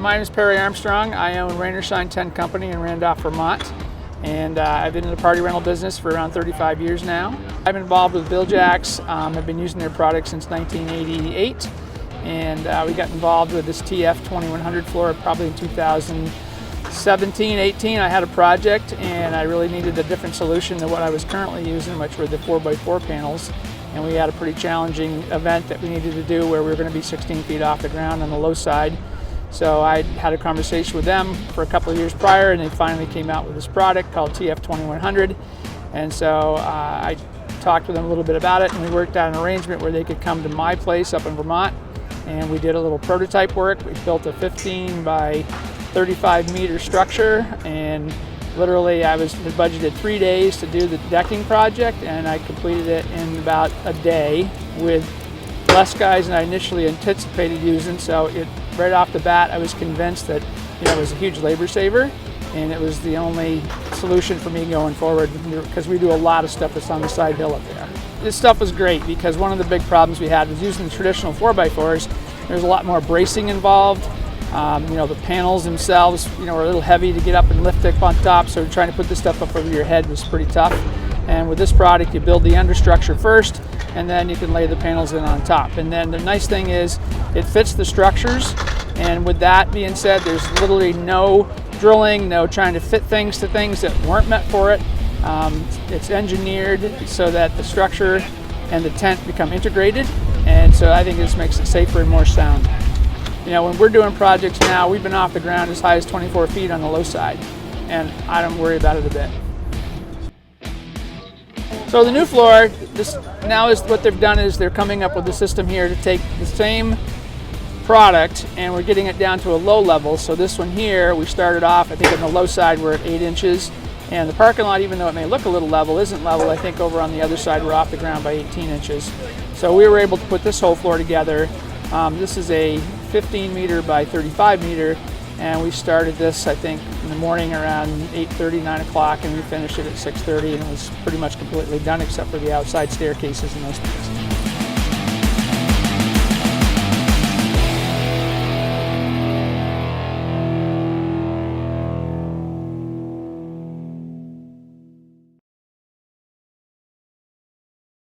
My name is Perry Armstrong. I own Rainer Sign Tent Company in Randolph, Vermont. And I've been in the party rental business for around 35 years now. I'm involved with Bil-Jax. I've been using their product since 1988. And we got involved with this TF2100 floor probably in 2017, 18. I had a project and I really needed a different solution than what I was currently using, which were the 4x4 panels. And we had a pretty challenging event that we needed to do where we were going to be 16 feet off the ground on the low side. So I had a conversation with them for a couple of years prior, and they finally came out with this product called TF2100. And so I talked with them a little bit about it, and we worked out an arrangement where they could come to my place up in Vermont, and we did a little prototype work. We built a 15 by 35 meter structure, and literally I was budgeted 3 days to do the decking project, and I completed it in about a day with less guys than I initially anticipated using. So right off the bat, I was convinced that it was a huge labor saver, and it was the only solution for me going forward, because we do a lot of stuff that's on the side hill up there. This stuff was great because one of the big problems we had was using the traditional 4x4s. There's a lot more bracing involved. The panels themselves, were a little heavy to get up and lift up on top, so trying to put this stuff up over your head was pretty tough. And with this product, you build the understructure first, and then you can lay the panels in on top. And then the nice thing is it fits the structures, and with that being said, there's literally no drilling, no trying to fit things to things that weren't meant for it. It's engineered so that the structure and the tent become integrated, and so I think this makes it safer and more sound. When we're doing projects now, we've been off the ground as high as 24 feet on the low side, and I don't worry about it a bit. So the new floor, what they've done is they're coming up with a system here to take the same product and we're getting it down to a low level. So this one here, we started off, I think on the low side we're at 8 inches, and the parking lot, even though it may look a little level, isn't level. I think over on the other side we're off the ground by 18 inches. So we were able to put this whole floor together. This is a 15 meter by 35 meter, and we started this, I think, in the morning around 8:30, 9 o'clock, and we finished it at 6:30, and it was pretty much completely done except for the outside staircases and those things.